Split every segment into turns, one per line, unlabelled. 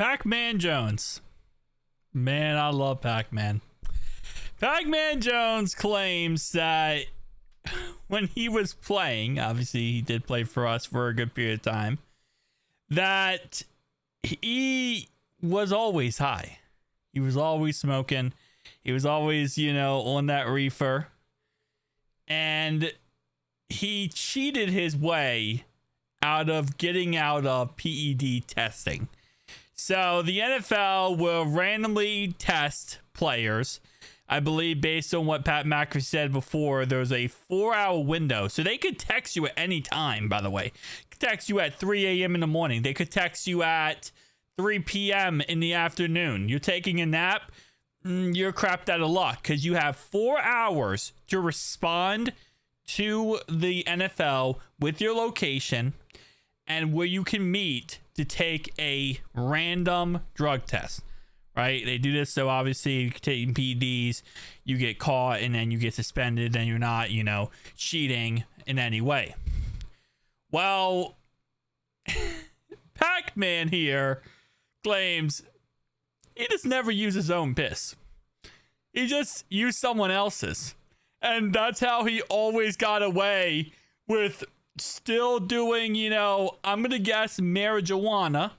Pacman Jones. Man, I love Pac-Man. Pacman Jones claims that when he was playing, obviously he did play for us for a good period of time, that he was always high. He was always smoking. He was always, on that reefer. And he cheated his way out of getting out of PED testing. So the NFL will randomly test players. I believe based on what Pat McAfee said before, there's a 4-hour window. So they could text you at any time, by the way. They could text you at 3 a.m. in the morning. They could text you at 3 p.m. in the afternoon. You're taking a nap, you're crapped out of luck because you have 4 hours to respond to the NFL with your location and where you can meet to take a random drug test, right? They do this so obviously taking PEDs, you get caught and then you get suspended and you're not, cheating in any way. Well, Pac-Man here claims he just never used his own piss. He just used someone else's. And that's how he always got away with still doing, I'm going to guess marijuana,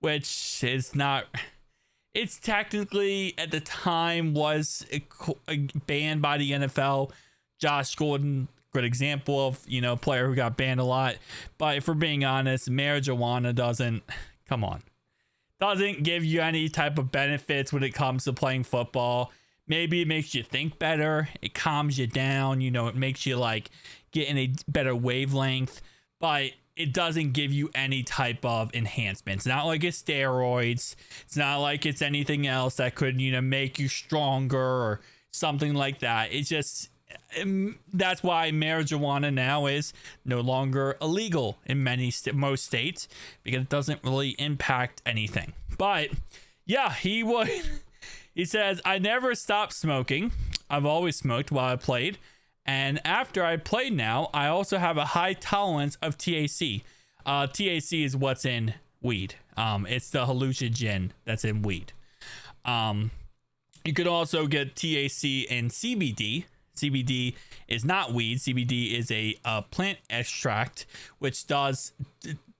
which is not, it's technically at the time was banned by the NFL. Josh Gordon, good example of, player who got banned a lot. But if we're being honest, marijuana doesn't give you any type of benefits when it comes to playing football. Maybe it makes you think better. It calms you down. It makes you get in a better wavelength, but it doesn't give you any type of enhancement. It's not like it's steroids. It's not like it's anything else that could, make you stronger or something like that. It's just, that's why marijuana now is no longer illegal in most states because it doesn't really impact anything. But yeah, he says, I never stopped smoking. I've always smoked while I played. And after I played now, I also have a high tolerance of THC. THC is what's in weed. It's the hallucinogen that's in weed. You could also get THC and CBD. CBD is not weed. CBD is a plant extract, which does,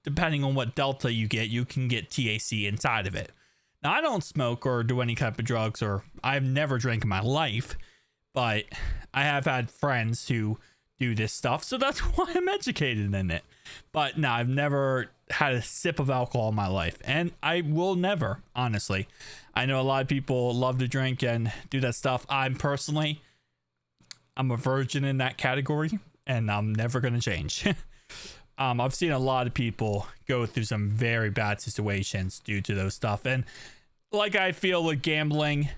depending on what delta you get, you can get THC inside of it. Now, I don't smoke or do any type of drugs, or I've never drank in my life, but I have had friends who do this stuff, so that's why I'm educated in it. But no, I've never had a sip of alcohol in my life, and I will never, honestly. I know a lot of people love to drink and do that stuff. I'm a virgin in that category, and I'm never going to change. I've seen a lot of people go through some very bad situations due to those stuff. And like I feel with gambling,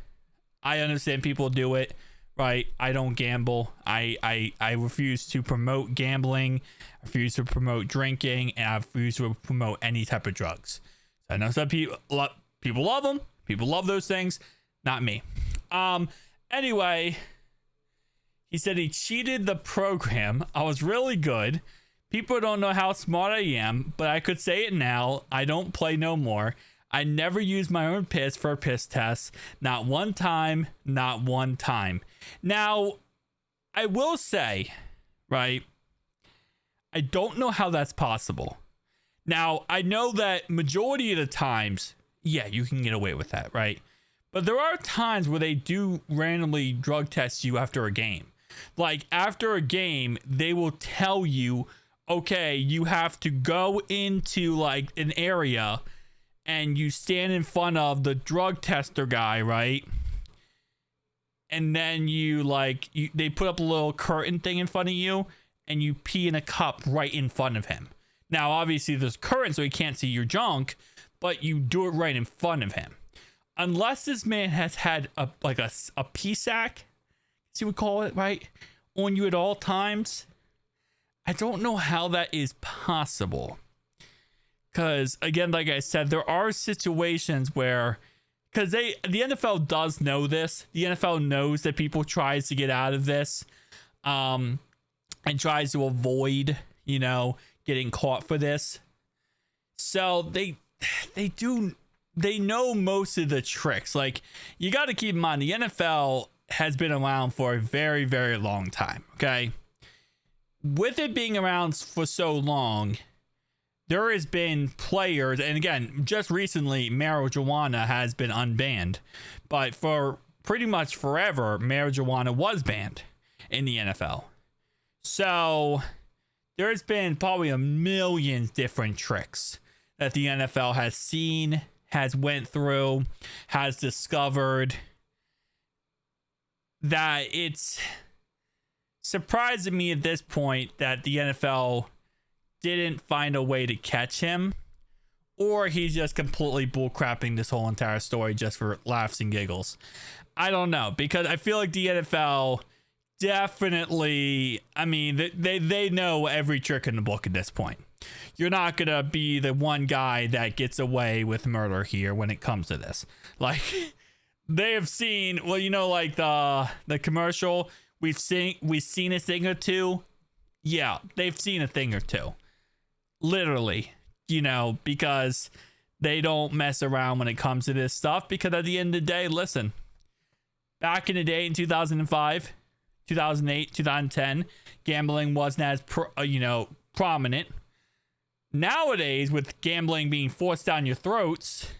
I understand people do it, right? I don't gamble. I refuse to promote gambling. I refuse to promote drinking, and I refuse to promote any type of drugs. So I know some people love them. People love those things. Not me. Anyway, he said he cheated the program. I was really good. People don't know how smart I am, but I could say it now. I don't play no more. I never used my own piss for a piss test. Not one time. Not one time. Now, I will say, right, I don't know how that's possible. Now, I know that majority of the times, yeah, you can get away with that, right? But there are times where they do randomly drug test you after a game. Like, after a game, they will tell you, okay, you have to go into like an area and you stand in front of the drug tester guy, right? And then they put up a little curtain thing in front of you and you pee in a cup right in front of him. Now, obviously there's curtain so he can't see your junk, but you do it right in front of him. Unless this man has had a pee sack, as you would call it, right, on you at all times. I don't know how that is possible. Because, again, like I said, there are situations where, because the NFL does know this. The NFL knows that people tries to get out of this and tries to avoid, getting caught for this. So they do they know most of the tricks. Like, you got to keep in mind, the NFL has been around for a very, very long time. Okay. With it being around for so long, there has been players, and again, just recently, marijuana has been unbanned, but for pretty much forever, marijuana was banned in the NFL. So there's been probably a million different tricks that the NFL has seen, has went through, has discovered, that it's surprising me at this point that the NFL didn't find a way to catch him, or he's just completely bullcrapping this whole entire story just for laughs and giggles. I don't know, because I feel like the NFL definitely, I mean, they know every trick in the book at this point. You're not gonna be the one guy that gets away with murder here when it comes to this. Like, they have seen, well, you know, like the commercial, we've seen a thing or two. Yeah, they've seen a thing or two. Literally, you know, because they don't mess around when it comes to this stuff. Because at the end of the day, listen, back in the day in 2005, 2008, 2010, gambling wasn't as prominent. Nowadays, with gambling being forced down your throats,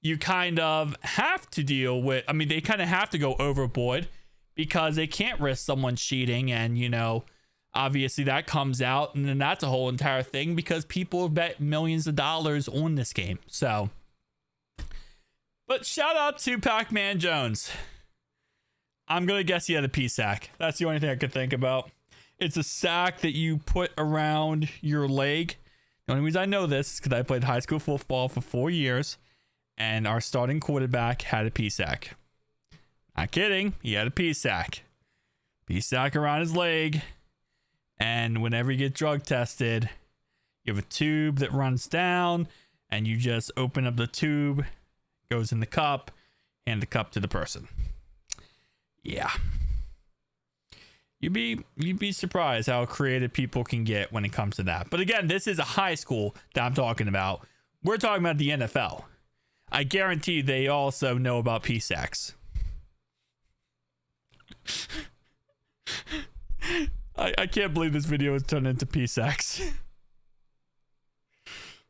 you kind of have to deal with, I mean, they kind of have to go overboard because they can't risk someone cheating, and, you know, obviously that comes out, and then that's a whole entire thing because people bet millions of dollars on this game. So, but shout out to Pacman Jones. I'm going to guess he had a pea sack. That's the only thing I could think about. It's a sack that you put around your leg. The only reason I know this is because I played high school football for 4 years, and our starting quarterback had a pea sack. Not kidding. He had a pea sack. Pea sack around his leg. And whenever you get drug tested, you have a tube that runs down, and you just open up the tube, goes in the cup, hand the cup to the person. Yeah. You'd be surprised how creative people can get when it comes to that. But again, this is a high school that I'm talking about. We're talking about the NFL. I guarantee they also know about pea sacks. I can't believe this video has turned into pea sacks.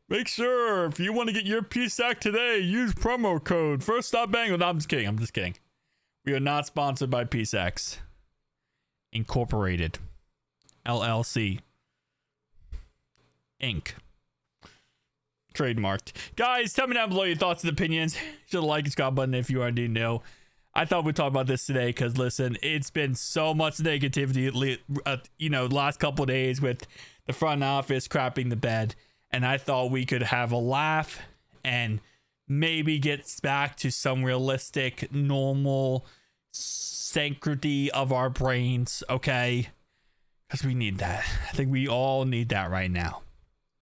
Make sure, if you want to get your pea sack today, use promo code First Stop Bengals. No, I'm just kidding. We are not sponsored by Pea Sacks Incorporated, LLC, Inc. Trademarked. Guys, tell me down below your thoughts and opinions. Hit the like and subscribe button if you already know. I thought we'd talk about this today because, listen, it's been so much negativity, last couple of days with the front office crapping the bed. And I thought we could have a laugh and maybe get back to some realistic, normal sanctity of our brains, okay? Because we need that. I think we all need that right now.